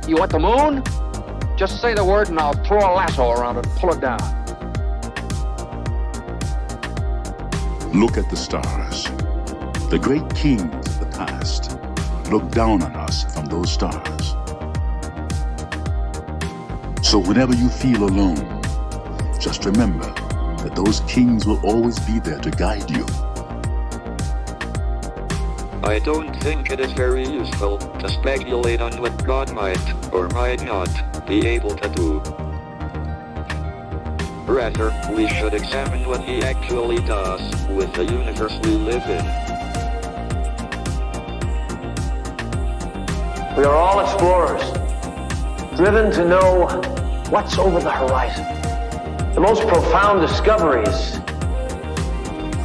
You want the moon? Just say the word and I'll throw a lasso around it and pull it down. Look at the stars. The great kings of the past look down on us from those stars. So whenever you feel alone, just remember that those kings will always be there to guide you. I don't think it is very useful to speculate on what God might or might not be able to do. Rather, we should examine what he actually does with the universe we live in. We are all explorers, driven to know what's over the horizon. The most profound discoveries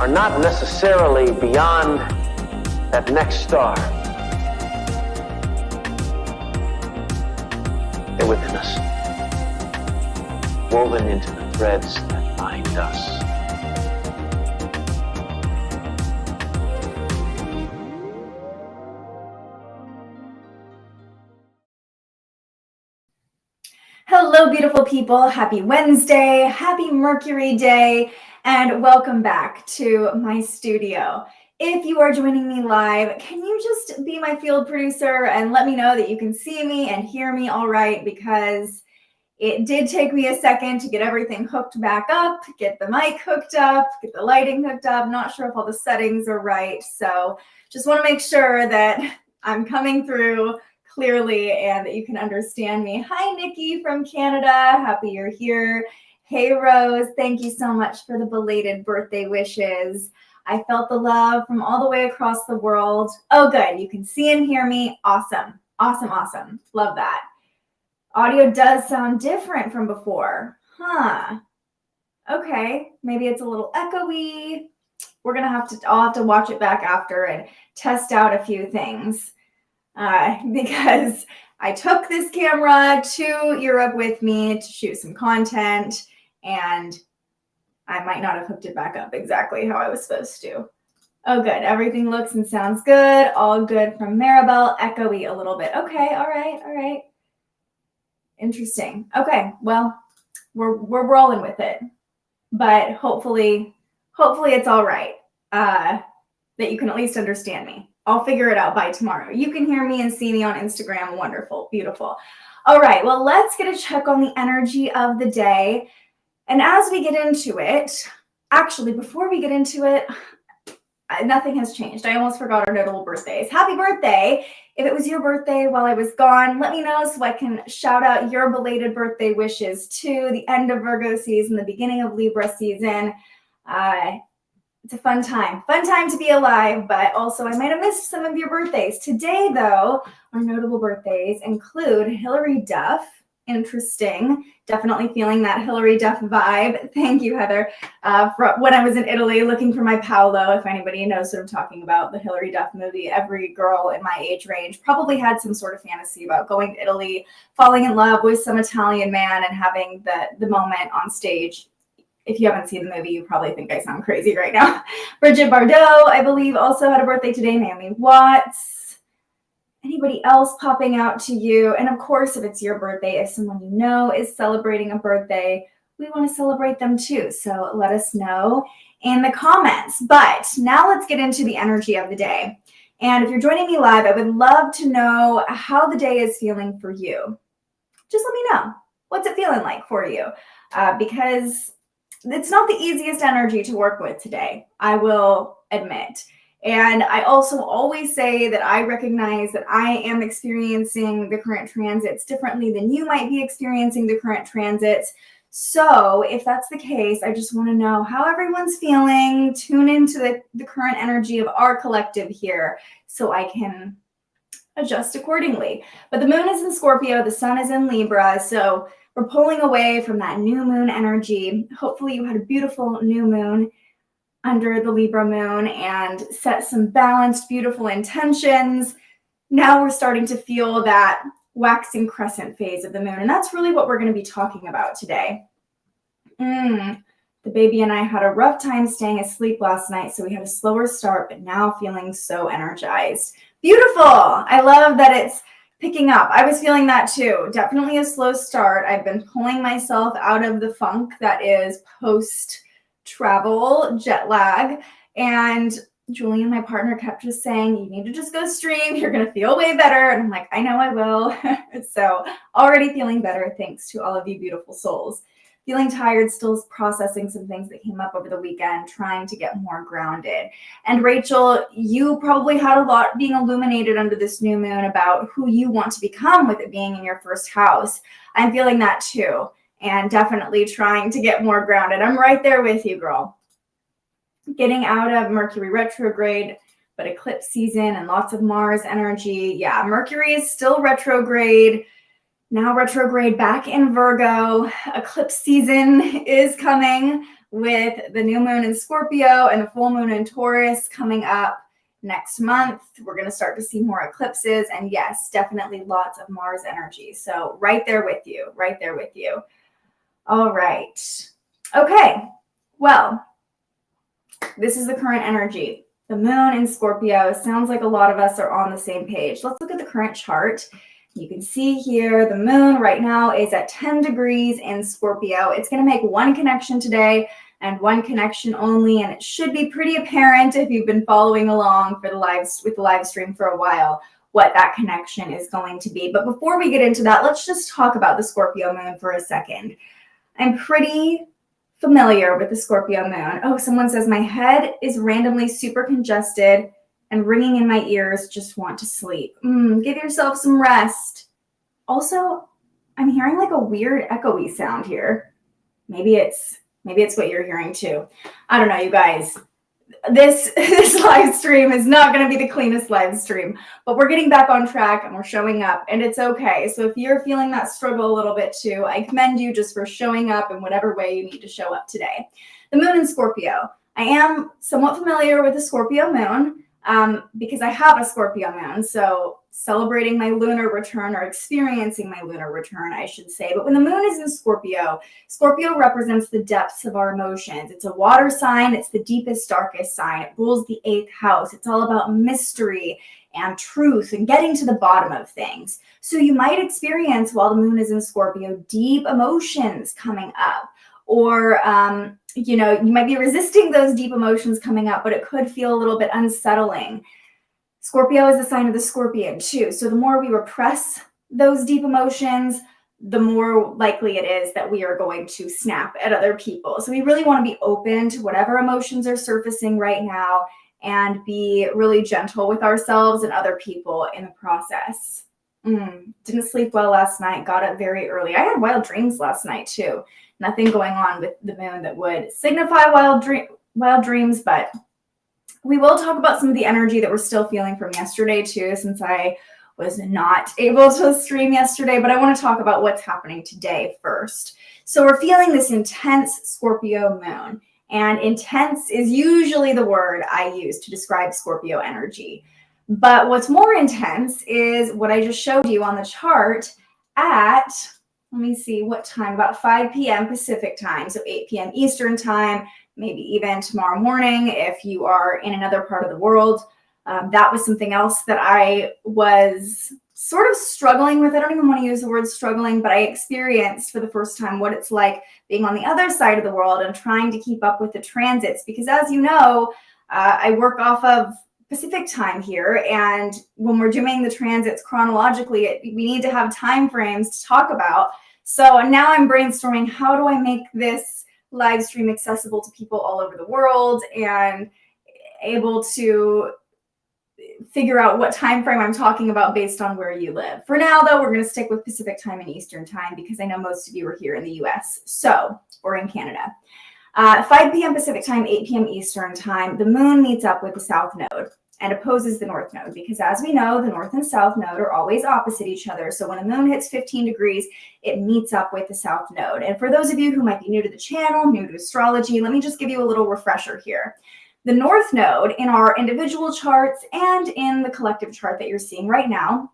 are not necessarily beyond that next star. They're within us, woven into the threads that bind us. Hello, beautiful people. Happy Wednesday, happy Mercury day, and welcome back to my studio. If you are joining me live, can you just be my field producer and let me know that you can see me and hear me all right? Because it did take me a second to get everything hooked back up, get the mic hooked up, get the lighting hooked up. Not sure if all the settings are right. So just want to make sure that I'm coming through clearly and that you can understand me. Hi, Nikki from Canada. Happy you're here. Hey, Rose. Thank you so much for the belated birthday wishes. I felt the love from all the way across the world. Oh, good. You can see and hear me. Awesome. Awesome. Awesome. Love that. Audio does sound different from before. Huh. Okay. Maybe it's a little echoey. I'll have to watch it back after and test out a few things. Because I took this camera to Europe with me to shoot some content, and I might not have hooked it back up exactly how I was supposed to. Oh, good. Everything looks and sounds good. All good from Maribel. Echoey a little bit. Okay. All right. Interesting. Okay. Well, we're rolling with it, but hopefully it's all right. That you can at least understand me. I'll figure it out by tomorrow. You can hear me and see me on Instagram. Wonderful. Beautiful. All right. Well, let's get a check on the energy of the day. And as we get into it, actually, before we get into it, nothing has changed. I almost forgot our notable birthdays. Happy birthday. If it was your birthday while I was gone, let me know so I can shout out your belated birthday wishes to the end of Virgo season, the beginning of Libra season. It's a fun time to be alive, but also I might have missed some of your birthdays. Today, though, our notable birthdays include Hilary Duff. Interesting. Definitely feeling that Hilary Duff vibe. Thank you, Heather. When I was in Italy looking for my Paolo, if anybody knows what I'm talking about, the Hilary Duff movie, every girl in my age range probably had some sort of fantasy about going to Italy, falling in love with some Italian man, and having the moment on stage. If you haven't seen the movie, you probably think I sound crazy right now. Bridget Bardot, I believe, also had a birthday today. Naomi Watts. Anybody else popping out to you? And of course, if it's your birthday, if someone you know is celebrating a birthday, we want to celebrate them too. So let us know in the comments. But now let's get into the energy of the day. And if you're joining me live, I would love to know how the day is feeling for you. Just let me know. What's it feeling like for you? Because it's not the easiest energy to work with today, I will admit. And I also always say that I recognize that I am experiencing the current transits differently than you might be experiencing the current transits. So if that's the case, I just want to know how everyone's feeling, tune into the current energy of our collective here so I can adjust accordingly. But the moon is in Scorpio, the sun is in Libra, so we're pulling away from that new moon energy. Hopefully you had a beautiful new moon under the Libra moon and set some balanced, beautiful intentions. Now we're starting to feel that waxing crescent phase of the moon. And that's really what we're going to be talking about today. The baby and I had a rough time staying asleep last night, so we had a slower start, but now feeling so energized. Beautiful. I love that it's picking up. I was feeling that too. Definitely a slow start. I've been pulling myself out of the funk that is post-travel jet lag. And Julian, my partner, kept just saying, you need to just go stream. You're going to feel way better. And I'm like, I know I will. So already feeling better thanks to all of you beautiful souls. Feeling tired, still processing some things that came up over the weekend, trying to get more grounded. And Rachel, you probably had a lot being illuminated under this new moon about who you want to become with it being in your first house. I'm feeling that too, and definitely trying to get more grounded. I'm right there with you, girl. Getting out of Mercury retrograde, but eclipse season and lots of Mars energy. Yeah, Mercury is still retrograde. Now retrograde back in Virgo. Eclipse season is coming with the new moon in Scorpio and the full moon in Taurus coming up next month. We're going to start to see more eclipses. And yes, definitely lots of Mars energy. So right there with you, right there with you. All right. Okay. Well, this is the current energy. The moon in Scorpio. Sounds like a lot of us are on the same page. Let's look at the current chart. You can see here the moon right now is at 10 degrees in Scorpio. It's going to make one connection today and one connection only. And it should be pretty apparent if you've been following along for with the live stream for a while, what that connection is going to be. But before we get into that, let's just talk about the Scorpio moon for a second. I'm pretty familiar with the Scorpio moon. Oh, someone says my head is randomly super congested and ringing in my ears, just want to sleep. Give yourself some rest. Also, I'm hearing like a weird echoey sound here. Maybe it's what you're hearing too. I don't know, you guys. This live stream is not going to be the cleanest live stream, but we're getting back on track and we're showing up, and it's okay. So if you're feeling that struggle a little bit too, I commend you just for showing up in whatever way you need to show up today. The moon in Scorpio. I am somewhat familiar with the Scorpio moon because I have a Scorpio moon. So celebrating my lunar return, or experiencing my lunar return, I should say. But when the moon is in Scorpio, Scorpio represents the depths of our emotions. It's a water sign. It's the deepest, darkest sign. It rules the 8th house. It's all about mystery and truth and getting to the bottom of things. So you might experience, while the moon is in Scorpio, deep emotions coming up, or you might be resisting those deep emotions coming up, but it could feel a little bit unsettling. Scorpio is the sign of the scorpion too. So the more we repress those deep emotions, the more likely it is that we are going to snap at other people. So we really want to be open to whatever emotions are surfacing right now and be really gentle with ourselves and other people in the process. Didn't sleep well last night. Got up very early. I had wild dreams last night too. Nothing going on with the moon that would signify wild dreams, but we will talk about some of the energy that we're still feeling from yesterday too, since I was not able to stream yesterday, but I want to talk about what's happening today first. So we're feeling this intense Scorpio moon, and intense is usually the word I use to describe Scorpio energy. But what's more intense is what I just showed you on the chart at, let me see what time, about 5 p.m. Pacific time, so 8 p.m. Eastern time, maybe even tomorrow morning if you are in another part of the world. That was something else that I was sort of struggling with. I don't even want to use the word struggling, but I experienced for the first time what it's like being on the other side of the world and trying to keep up with the transits. Because as you know, I work off of Pacific time here, and when we're doing the transits chronologically, we need to have time frames to talk about. So now I'm brainstorming, how do I make this live stream accessible to people all over the world and able to figure out what time frame I'm talking about based on where you live. For now, though, we're going to stick with Pacific time and Eastern time because I know most of you are here in the US, or in Canada. 5 p.m. Pacific time, 8 p.m. Eastern time, the moon meets up with the South Node and opposes the North Node, because as we know, the North and South Node are always opposite each other. So when the moon hits 15 degrees, it meets up with the South Node. And for those of you who might be new to the channel, new to astrology, let me just give you a little refresher here. The North Node in our individual charts and in the collective chart that you're seeing right now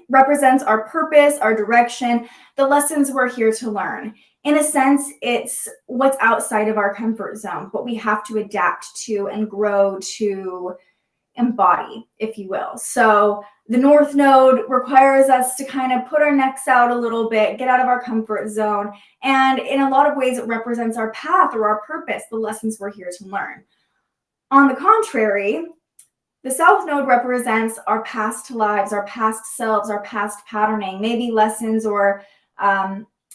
represents our purpose, our direction, the lessons we're here to learn. In a sense, it's what's outside of our comfort zone, what we have to adapt to and grow to embody, if you will. So the North Node requires us to kind of put our necks out a little bit, get out of our comfort zone. And in a lot of ways, it represents our path or our purpose, the lessons we're here to learn. On the contrary, the South Node represents our past lives, our past selves, our past patterning, maybe lessons or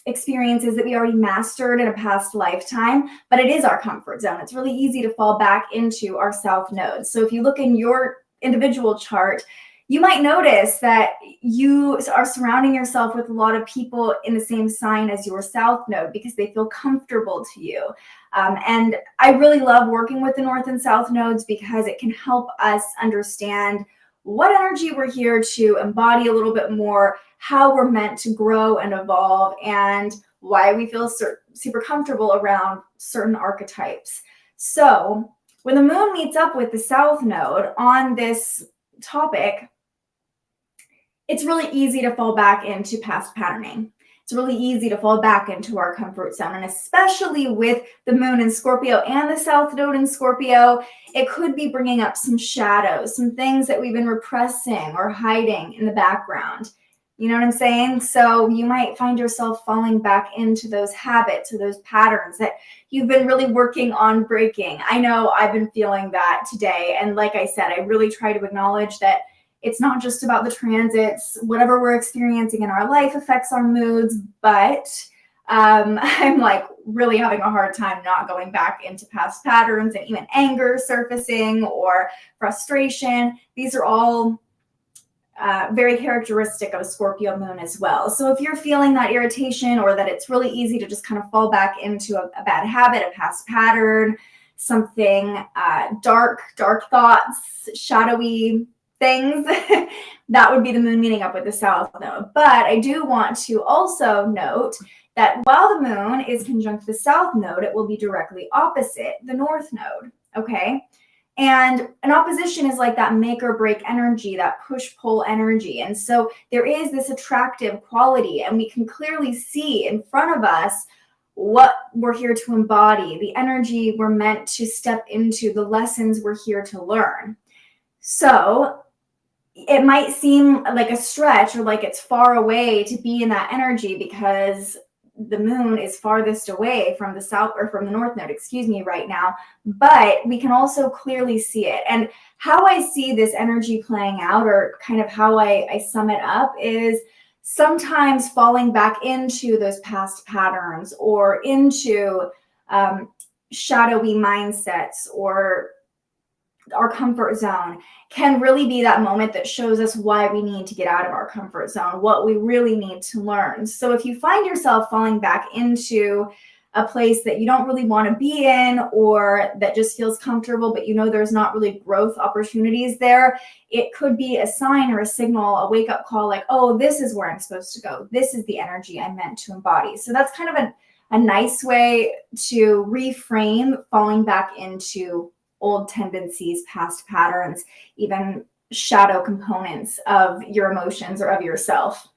experiences that we already mastered in a past lifetime, but it is our comfort zone. It's really easy to fall back into our South Node. So if you look in your individual chart, you might notice that you are surrounding yourself with a lot of people in the same sign as your South Node because they feel comfortable to you. And I really love working with the North and South Nodes because it can help us understand what energy we're here to embody a little bit more, how we're meant to grow and evolve, and why we feel super comfortable around certain archetypes. So when the moon meets up with the South Node on this topic, it's really easy to fall back into past patterning. It's really easy to fall back into our comfort zone. And especially with the moon in Scorpio and the South Node in Scorpio, it could be bringing up some shadows, some things that we've been repressing or hiding in the background. You know what I'm saying? So you might find yourself falling back into those habits or those patterns that you've been really working on breaking. I know I've been feeling that today. And like I said, I really try to acknowledge that it's not just about the transits. Whatever we're experiencing in our life affects our moods, but I'm like really having a hard time not going back into past patterns and even anger surfacing or frustration. These are all very characteristic of a Scorpio moon as well. So if you're feeling that irritation or that it's really easy to just kind of fall back into a bad habit, a past pattern, something dark thoughts, shadowy things, that would be the moon meeting up with the South Node. But I do want to also note that while the moon is conjunct the South Node, it will be directly opposite the North Node, okay? And an opposition is like that make or break energy, that push-pull energy. And so there is this attractive quality, and we can clearly see in front of us what we're here to embody, the energy we're meant to step into, the lessons we're here to learn. So it might seem like a stretch or like it's far away to be in that energy because the moon is farthest away from the South or from the North Node, right now, but we can also clearly see it. And how I see this energy playing out, or kind of how I sum it up, is sometimes falling back into those past patterns or into shadowy mindsets or our comfort zone can really be that moment that shows us why we need to get out of our comfort zone, what we really need to learn. So if you find yourself falling back into a place that you don't really want to be in, or that just feels comfortable, but you know there's not really growth opportunities there, it could be a sign or a signal, a wake-up call, like, oh, this is where I'm supposed to go. This is the energy I'm meant to embody. So that's kind of a nice way to reframe falling back into old tendencies, past patterns, even shadow components of your emotions or of yourself.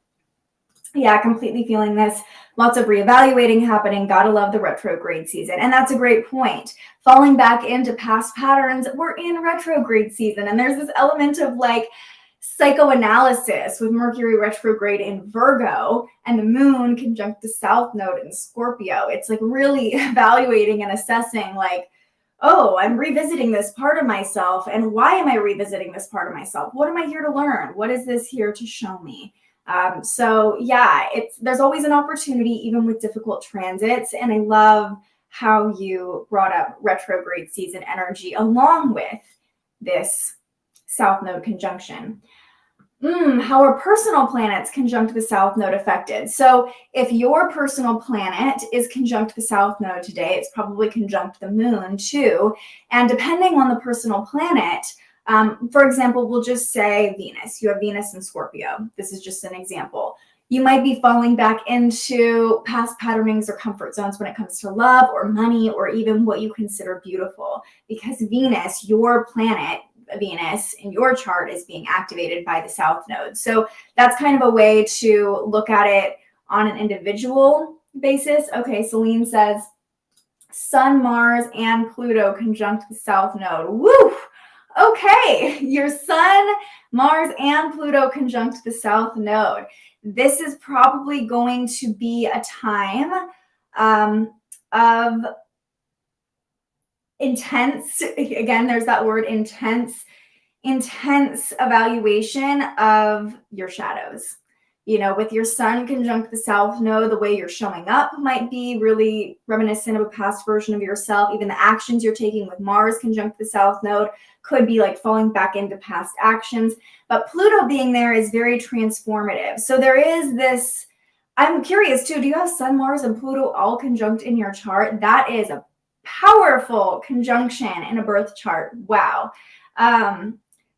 Yeah, completely feeling this. Lots of reevaluating happening. Gotta love the retrograde season. And that's a great point. Falling back into past patterns, we're in retrograde season. And there's this element of like psychoanalysis with Mercury retrograde in Virgo and the moon conjunct the South Node in Scorpio. It's like really evaluating and assessing like, oh, I'm revisiting this part of myself. And why am I revisiting this part of myself? What am I here to learn? What is this here to show me? So yeah, there's always an opportunity, even with difficult transits. And I love how you brought up retrograde season energy along with this South Node conjunction. How are personal planets conjunct the South Node affected? So if your personal planet is conjunct the South Node today, it's probably conjunct the moon too. And depending on the personal planet, for example, we'll just say Venus. You have Venus in Scorpio. This is just an example. You might be falling back into past patternings or comfort zones when it comes to love or money or even what you consider beautiful, because Venus, your planet, Venus in your chart, is being activated by the South Node. So that's kind of a way to look at it on an individual basis. Okay, Celine says, Sun, Mars, and Pluto conjunct the South Node. Woo! Okay, your Sun, Mars, and Pluto conjunct the South Node. This is probably going to be a time of intense, again, there's that word intense evaluation of your shadows. You know, with your Sun conjunct the South Node, the way you're showing up might be really reminiscent of a past version of yourself. Even the actions you're taking with Mars conjunct the South Node could be like falling back into past actions. But Pluto being there is very transformative. So there is this, I'm curious too, do you have Sun, Mars, and Pluto all conjunct in your chart? That is a powerful conjunction in a birth chart. Wow.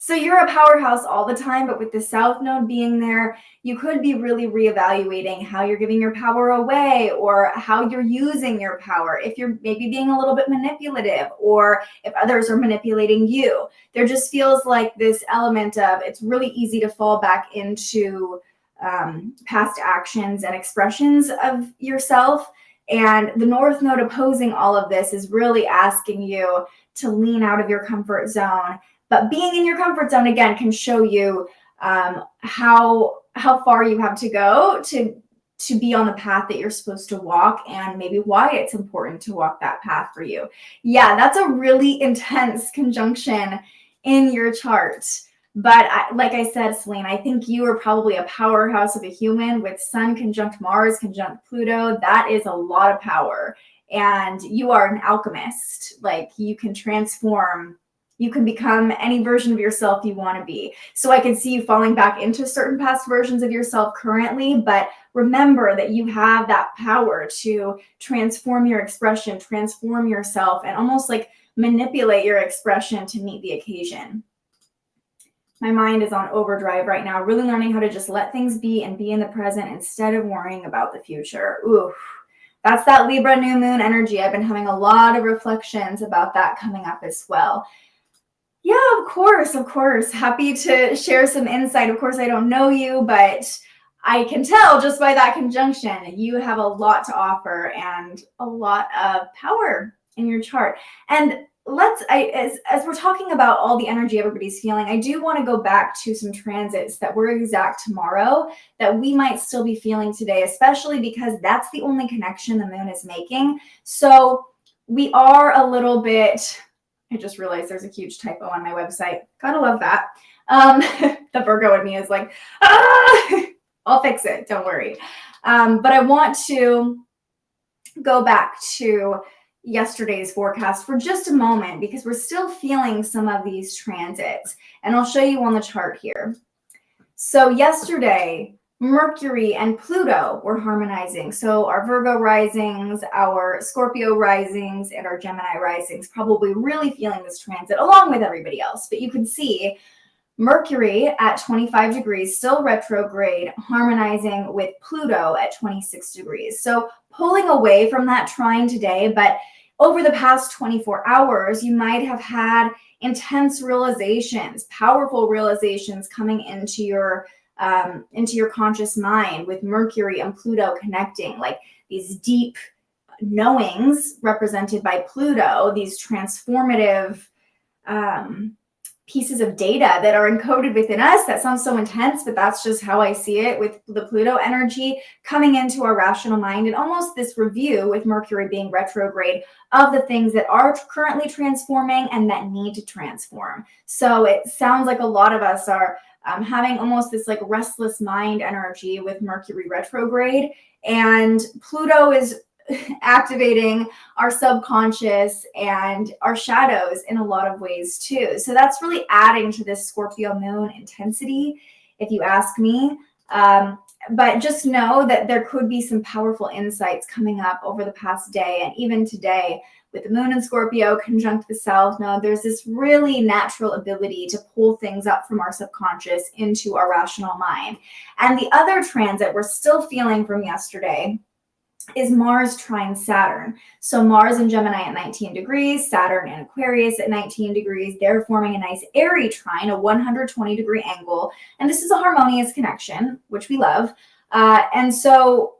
So you're a powerhouse all the time, but with the South Node being there, you could be really reevaluating how you're giving your power away or how you're using your power. If you're maybe being a little bit manipulative or if others are manipulating you, there just feels like this element of it's really easy to fall back into past actions and expressions of yourself. And the North Node opposing all of this is really asking you to lean out of your comfort zone. But being in your comfort zone, again, can show you how far you have to go to be on the path that you're supposed to walk and maybe why it's important to walk that path for you. Yeah, that's a really intense conjunction in your chart. But like I said, Celine, I think you are probably a powerhouse of a human with Sun conjunct Mars, conjunct Pluto. That is a lot of power. And you are an alchemist. Like you can transform. You can become any version of yourself you want to be. So I can see you falling back into certain past versions of yourself currently, but remember that you have that power to transform your expression, transform yourself, and almost like manipulate your expression to meet the occasion. My mind is on overdrive right now, really learning how to just let things be and be in the present instead of worrying about the future. Ooh, that's that Libra new moon energy. I've been having a lot of reflections about that coming up as well. Yeah, of course. Happy to share some insight. Of course, I don't know you, but I can tell just by that conjunction, you have a lot to offer and a lot of power in your chart. And as we're talking about all the energy everybody's feeling, I do want to go back to some transits that were exact tomorrow that we might still be feeling today, especially because that's the only connection the moon is making. So we are a little bit... I just realized there's a huge typo on my website. Gotta love that. The Virgo in me is like, I'll fix it. Don't worry. But I want to go back to yesterday's forecast for just a moment because we're still feeling some of these transits. And I'll show you on the chart here. So yesterday, Mercury and Pluto were harmonizing. So our Virgo risings, our Scorpio risings, and our Gemini risings probably really feeling this transit along with everybody else. But you can see Mercury at 25 degrees, still retrograde, harmonizing with Pluto at 26 degrees. So pulling away from that trine today, but over the past 24 hours, you might have had intense realizations, powerful realizations coming into your conscious mind with Mercury and Pluto connecting, like these deep knowings represented by Pluto, these transformative pieces of data that are encoded within us. That sounds so intense, but that's just how I see it with the Pluto energy coming into our rational mind, and almost this review with Mercury being retrograde of the things that are currently transforming and that need to transform. So it sounds like a lot of us are having almost this like restless mind energy with Mercury retrograde, and Pluto is activating our subconscious and our shadows in a lot of ways too. So that's really adding to this Scorpio moon intensity, if you ask me. But just know that there could be some powerful insights coming up over the past day and even today with the moon in Scorpio conjunct the South Node. There's this really natural ability to pull things up from our subconscious into our rational mind. And the other transit we're still feeling from yesterday is Mars trine Saturn. So Mars in Gemini at 19 degrees, Saturn in Aquarius at 19 degrees. They're forming a nice airy trine, a 120-degree angle. And this is a harmonious connection, which we love. And so,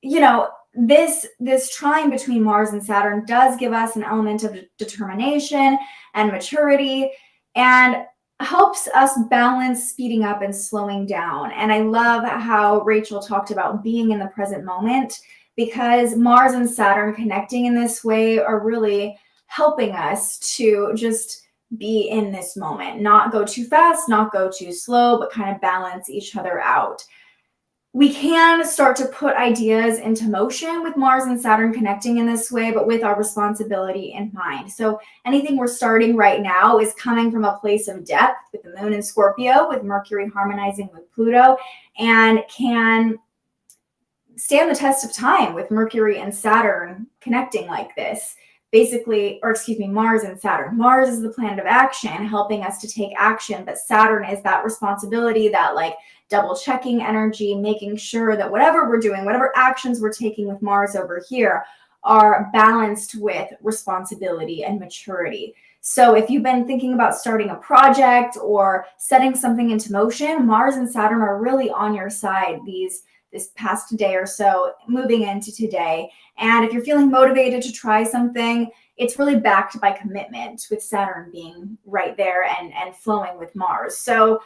you know, this trine between Mars and Saturn does give us an element of determination and maturity. and helps us balance speeding up and slowing down. And I love how Rachel talked about being in the present moment, because Mars and Saturn connecting in this way are really helping us to just be in this moment, not go too fast, not go too slow, but kind of balance each other out. We can start to put ideas into motion with Mars and Saturn connecting in this way, but with our responsibility in mind. So anything we're starting right now is coming from a place of depth with the moon in Scorpio, with Mercury harmonizing with Pluto, and can stand the test of time with Mercury and Saturn connecting like this. Basically, or excuse me, Mars and Saturn. Mars is the planet of action, helping us to take action, but Saturn is that responsibility, that like double checking energy, making sure that whatever we're doing, whatever actions we're taking with Mars over here are balanced with responsibility and maturity. So if you've been thinking about starting a project or setting something into motion, Mars and Saturn are really on your side this past day or so, moving into today. And if you're feeling motivated to try something, it's really backed by commitment, with Saturn being right there and flowing with Mars. So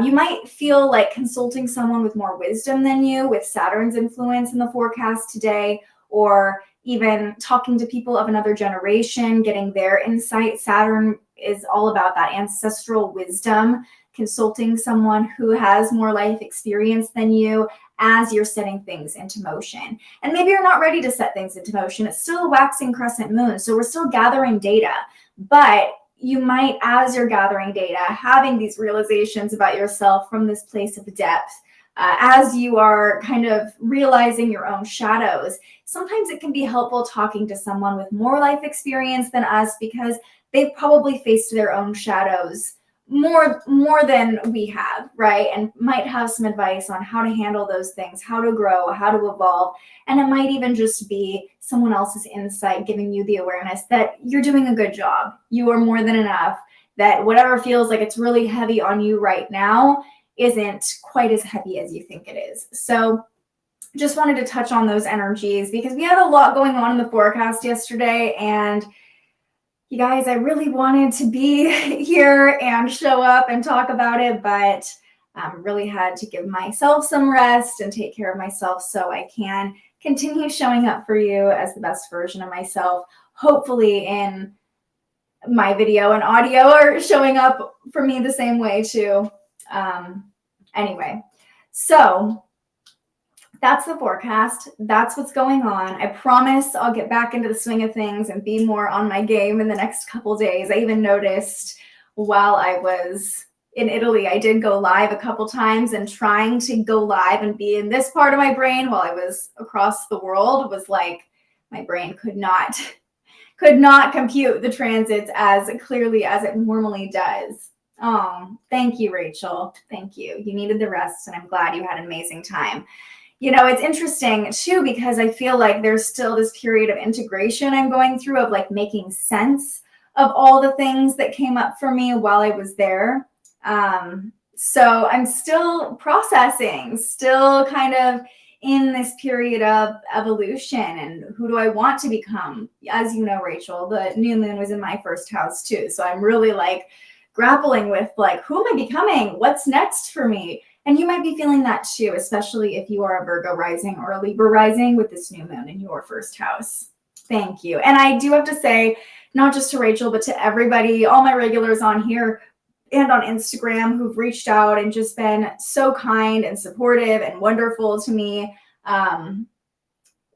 you might feel like consulting someone with more wisdom than you, with Saturn's influence in the forecast today, or even talking to people of another generation, getting their insight. Saturn is all about that ancestral wisdom, consulting someone who has more life experience than you as you're setting things into motion. And maybe you're not ready to set things into motion. It's still a waxing crescent moon, so we're still gathering data. But you might, as you're gathering data, having these realizations about yourself from this place of depth, as you are kind of realizing your own shadows. Sometimes it can be helpful talking to someone with more life experience than us, because they've probably faced their own shadows more than we have, right? And might have some advice on how to handle those things, how to grow, how to evolve. And it might even just be someone else's insight giving you the awareness that you're doing a good job. You are more than enough, that whatever feels like it's really heavy on you right now isn't quite as heavy as you think it is. So just wanted to touch on those energies, because we had a lot going on in the forecast yesterday, and you guys, I really wanted to be here and show up and talk about it, but really had to give myself some rest and take care of myself so I can continue showing up for you as the best version of myself. Hopefully in my video and audio are showing up for me the same way too. Anyway, so that's the forecast. That's what's going on. I promise I'll get back into the swing of things and be more on my game in the next couple days. I even noticed while I was in Italy, I did go live a couple times, and trying to go live and be in this part of my brain while I was across the world was like, my brain could not compute the transits as clearly as it normally does. Oh, thank you, Rachel. Thank you. You needed the rest, and I'm glad you had an amazing time. You know, it's interesting too, because I feel like there's still this period of integration I'm going through, of like making sense of all the things that came up for me while I was there. So I'm still processing, still kind of in this period of evolution, and who do I want to become? As you know, Rachel, the new moon was in my first house too. So I'm really like grappling with like, who am I becoming? What's next for me? And you might be feeling that too, especially if you are a Virgo rising or a Libra rising with this new moon in your first house. Thank you. And I do have to say, not just to Rachel, but to everybody, all my regulars on here and on Instagram who've reached out and just been so kind and supportive and wonderful to me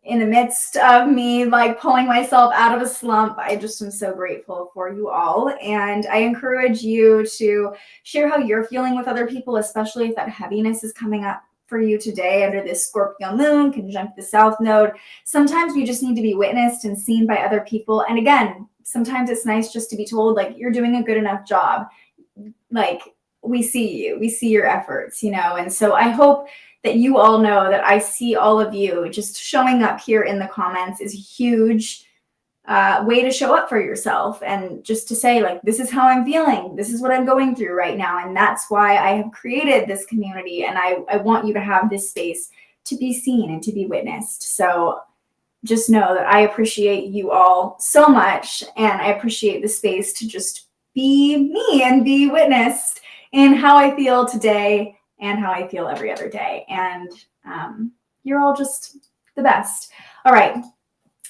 in the midst of me like pulling myself out of a slump. I just am so grateful for you all. And I encourage you to share how you're feeling with other people, especially if that heaviness is coming up for you today under this Scorpio moon, conjunct the South Node. Sometimes we just need to be witnessed and seen by other people. And again, sometimes it's nice just to be told, like, you're doing a good enough job. Like, we see you, we see your efforts, you know? And so I hope that you all know that I see all of you. Just showing up here in the comments is a huge way to show up for yourself, and just to say, like, this is how I'm feeling. This is what I'm going through right now. And that's why I have created this community. And I want you to have this space to be seen and to be witnessed. So just know that I appreciate you all so much. And I appreciate the space to just be me and be witnessed in how I feel today and how I feel every other day. And you're all just the best. All right,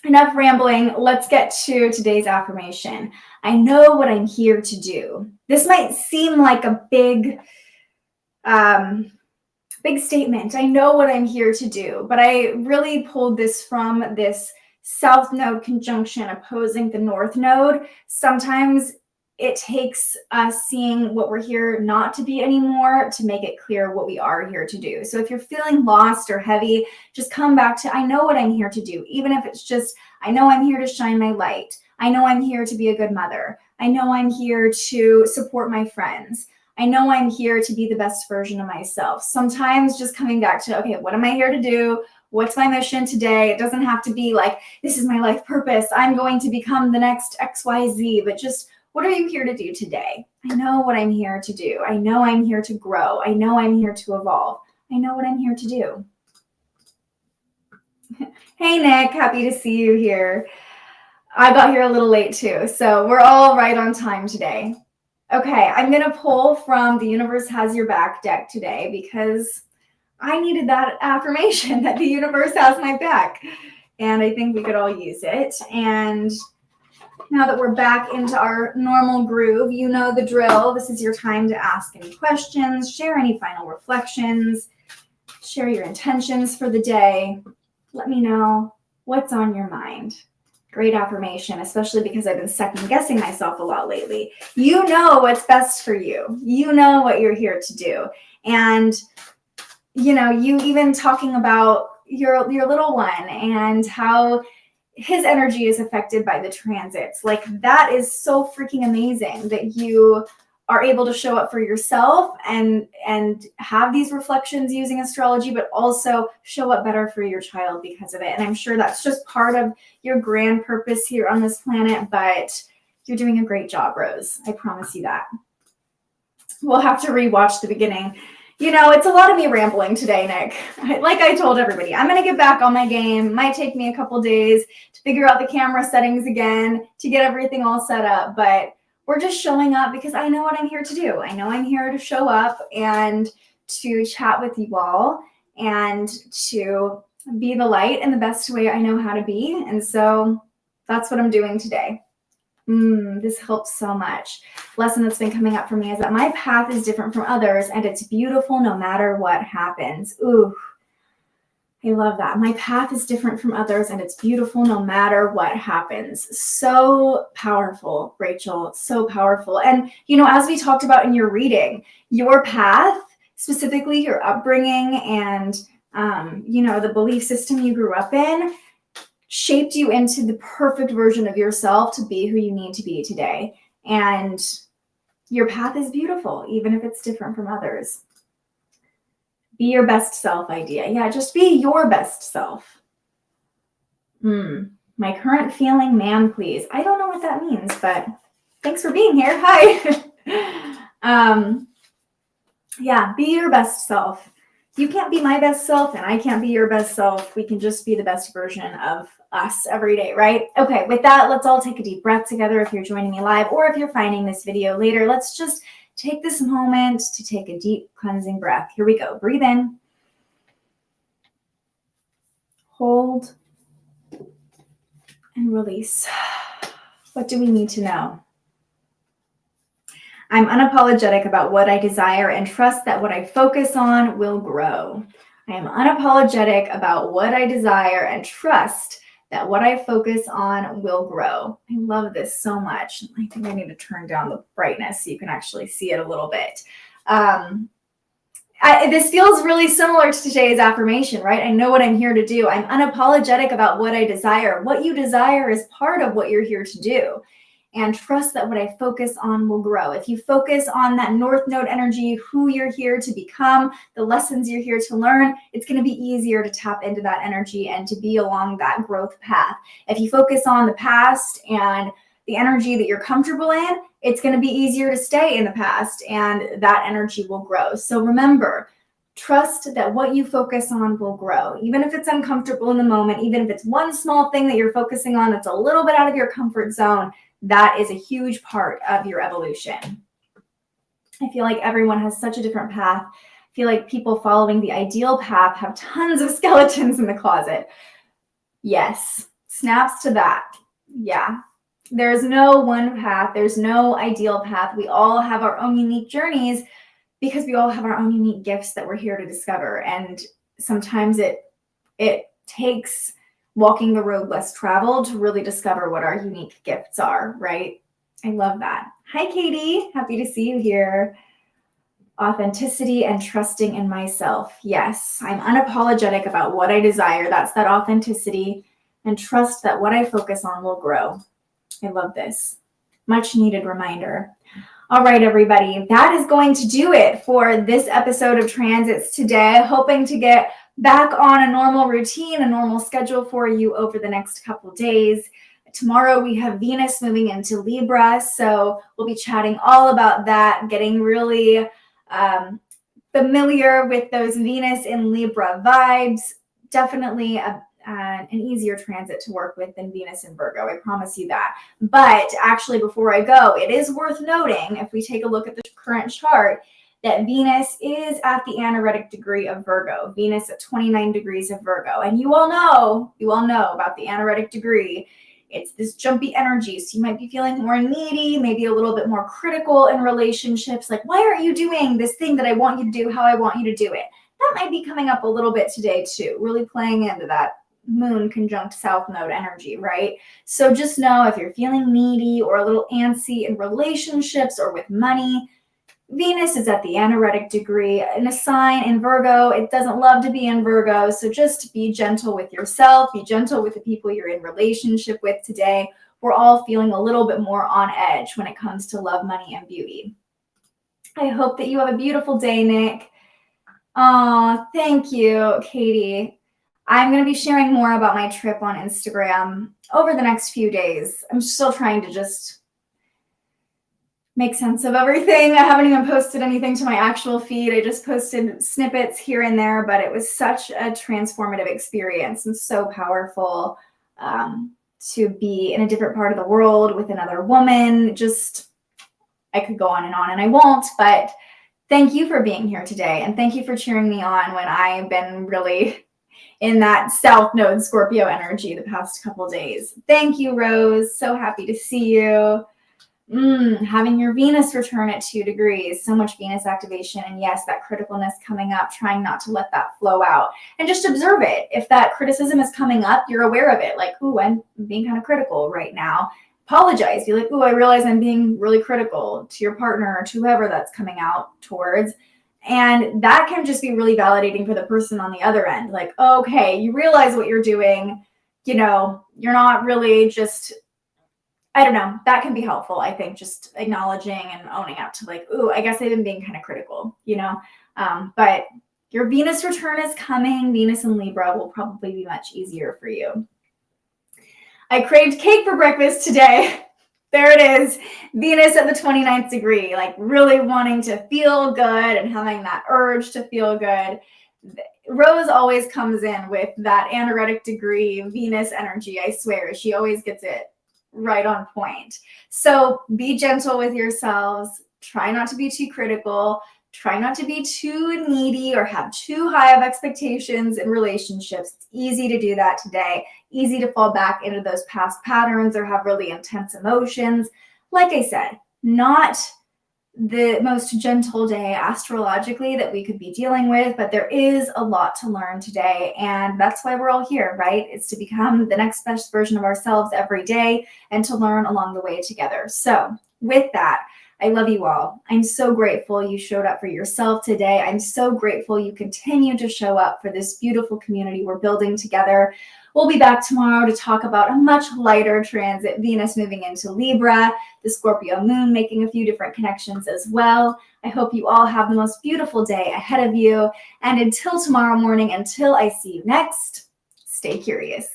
enough rambling. Let's get to today's affirmation. I know what I'm here to do. This might seem like a big statement. I know what I'm here to do, but I really pulled this from this South Node conjunction opposing the North Node. Sometimes it takes us seeing what we're here not to be anymore to make it clear what we are here to do. So if you're feeling lost or heavy, just come back to, I know what I'm here to do. Even if it's just, I know I'm here to shine my light. I know I'm here to be a good mother. I know I'm here to support my friends. I know I'm here to be the best version of myself. Sometimes just coming back to, okay, what am I here to do? What's my mission today? It doesn't have to be like, this is my life purpose. I'm going to become the next XYZ, but just, what are you here to do today? I know what I'm here to do. I know I'm here to grow. I know I'm here to evolve. I know what I'm here to do. Hey, Nick, happy to see you here. I got here a little late too, so we're all right on time today. Okay, I'm going to pull from the Universe Has Your Back deck today because I needed that affirmation that the universe has my back. And I think we could all use it. And now that we're back into our normal groove, you know the drill. This is your time to ask any questions, share any final reflections, share your intentions for the day. Let me know what's on your mind. Great affirmation, especially because I've been second guessing myself a lot lately. You know what's best for you. You know what you're here to do. And, you know, you even talking about your little one and how his energy is affected by the transits. Like, that is so freaking amazing that you are able to show up for yourself and have these reflections using astrology, but also show up better for your child because of it. And I'm sure that's just part of your grand purpose here on this planet, but you're doing a great job, Rose. I promise you that. We'll have to rewatch the beginning. You know, it's a lot of me rambling today, Nick. Like I told everybody, I'm going to get back on my game. Might take me a couple days to figure out the camera settings again, to get everything all set up, but we're just showing up because I know what I'm here to do. I know I'm here to show up and to chat with you all and to be the light in the best way I know how to be. And so that's what I'm doing today. This helps so much. Lesson that's been coming up for me is that my path is different from others and it's beautiful no matter what happens. Ooh, I love that. My path is different from others and it's beautiful no matter what happens. So powerful, Rachel, so powerful. And, you know, as we talked about in your reading, your path, specifically your upbringing and, you know, the belief system you grew up in, shaped you into the perfect version of yourself to be who you need to be today. And your path is beautiful, even if it's different from others. Be your best self idea. Yeah, just be your best self. My current feeling, man, please. I don't know what that means, but thanks for being here. Hi. Yeah, be your best self. You can't be my best self and I can't be your best self. We can just be the best version of us every day, right? Okay, with that, let's all take a deep breath together if you're joining me live or if you're finding this video later. Let's just take this moment to take a deep cleansing breath. Here we go. Breathe in. Hold. And release. What do we need to know? I'm unapologetic about what I desire and trust that what I focus on will grow. I am unapologetic about what I desire and trust that what I focus on will grow. I love this so much. I think I need to turn down the brightness so you can actually see it a little bit. This feels really similar to today's affirmation, right? I know what I'm here to do. I'm unapologetic about what I desire. What you desire is part of what you're here to do. And trust that what I focus on will grow. If you focus on that North Node energy, who you're here to become, the lessons you're here to learn, it's going to be easier to tap into that energy and to be along that growth path. If you focus on the past and the energy that you're comfortable in, it's going to be easier to stay in the past and that energy will grow. So remember, trust that what you focus on will grow. Even if it's uncomfortable in the moment, even if it's one small thing that you're focusing on that's a little bit out of your comfort zone, that is a huge part of your evolution. I feel like everyone has such a different path. I feel like people following the ideal path have tons of skeletons in the closet. Yes, snaps to that. Yeah, there's no one path. There's no ideal path. We all have our own unique journeys because we all have our own unique gifts that we're here to discover. And sometimes it takes walking the road less traveled to really discover what our unique gifts are, right? I love that. Hi, Katie. Happy to see you here. Authenticity and trusting in myself. Yes, I'm unapologetic about what I desire. That's that authenticity, and trust that what I focus on will grow. I love this. Much needed reminder. All right, everybody, that is going to do it for this episode of Transits today. Hoping to get back on a normal routine, a normal schedule for you over the next couple days. Tomorrow we have Venus moving into Libra, so we'll be chatting all about that, getting really familiar with those Venus in Libra vibes. Definitely an easier transit to work with than Venus in Virgo, I promise you that. But actually, before I go, it is worth noting, if we take a look at the current chart, that Venus is at the anaretic degree of Virgo, Venus at 29 degrees of Virgo. And you all know about the anaretic degree. It's this jumpy energy. So you might be feeling more needy, maybe a little bit more critical in relationships. Like, why aren't you doing this thing that I want you to do, how I want you to do it? That might be coming up a little bit today too, really playing into that Moon conjunct South Node energy, right? So just know if you're feeling needy or a little antsy in relationships or with money, Venus is at the anaretic degree in a sign in Virgo. It doesn't love to be in Virgo. So just be gentle with yourself. Be gentle with the people you're in relationship with today. We're all feeling a little bit more on edge when it comes to love, money, and beauty. I hope that you have a beautiful day, Nick. Oh, thank you, Katie. I'm going to be sharing more about my trip on Instagram over the next few days. I'm still trying to just make sense of everything. I haven't even posted anything to my actual feed. I just posted snippets here and there, but it was such a transformative experience and so powerful to be in a different part of the world with another woman. Just, I could go on, and I won't, but thank you for being here today. And thank you for cheering me on when I've been really in that South Node Scorpio energy the past couple days. Thank you, Rose. So happy to see you. Having your Venus return at 2 degrees, so much Venus activation. And yes, that criticalness coming up, trying not to let that flow out and just observe it. If that criticism is coming up, you're aware of it. Like, ooh, I'm being kind of critical right now. Apologize. Be like, ooh, I realize I'm being really critical to your partner or to whoever that's coming out towards. And that can just be really validating for the person on the other end. Like, okay, you realize what you're doing. You know, you're not really just, I don't know, that can be helpful. I think just acknowledging and owning up to like, ooh, I guess I've been being kind of critical, you know, but your Venus return is coming. Venus in Libra will probably be much easier for you. I craved cake for breakfast today. There it is. Venus at the 29th degree, like really wanting to feel good and having that urge to feel good. Rose always comes in with that anaretic degree Venus energy. I swear, she always gets it right on point. So be gentle with yourselves. Try not to be too critical. Try not to be too needy or have too high of expectations in relationships. It's easy to do that today. Easy to fall back into those past patterns or have really intense emotions. Like I said, not the most gentle day astrologically that we could be dealing with, but there is a lot to learn today. And that's why we're all here, right? It's to become the next best version of ourselves every day and to learn along the way together. So with that, I love you all. I'm so grateful you showed up for yourself today. I'm so grateful you continue to show up for this beautiful community we're building together. We'll be back tomorrow to talk about a much lighter transit, Venus moving into Libra, the Scorpio Moon making a few different connections as well. I hope you all have the most beautiful day ahead of you. And until tomorrow morning, until I see you next, stay curious.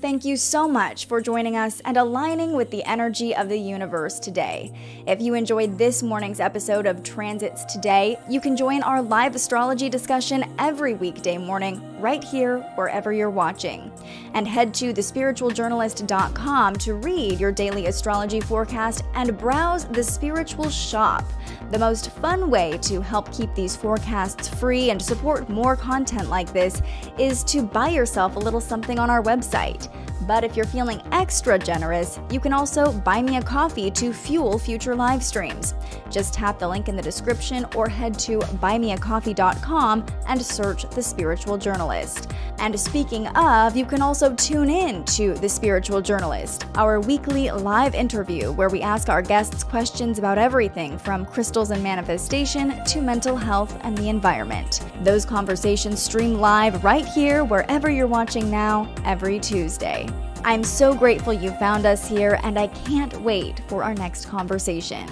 Thank you so much for joining us and aligning with the energy of the universe today. If you enjoyed this morning's episode of Transits Today, you can join our live astrology discussion every weekday morning right here wherever you're watching. And head to thespiritualjournalist.com to read your daily astrology forecast and browse the Spiritual Shop. The most fun way to help keep these forecasts free and support more content like this is to buy yourself a little something on our website. But if you're feeling extra generous, you can also buy me a coffee to fuel future live streams. Just tap the link in the description or head to buymeacoffee.com and search The Spiritual Journalist. And speaking of, you can also tune in to The Spiritual Journalist, our weekly live interview where we ask our guests questions about everything from crystals and manifestation to mental health and the environment. Those conversations stream live right here wherever you're watching now every Tuesday. I'm so grateful you found us here, and I can't wait for our next conversation.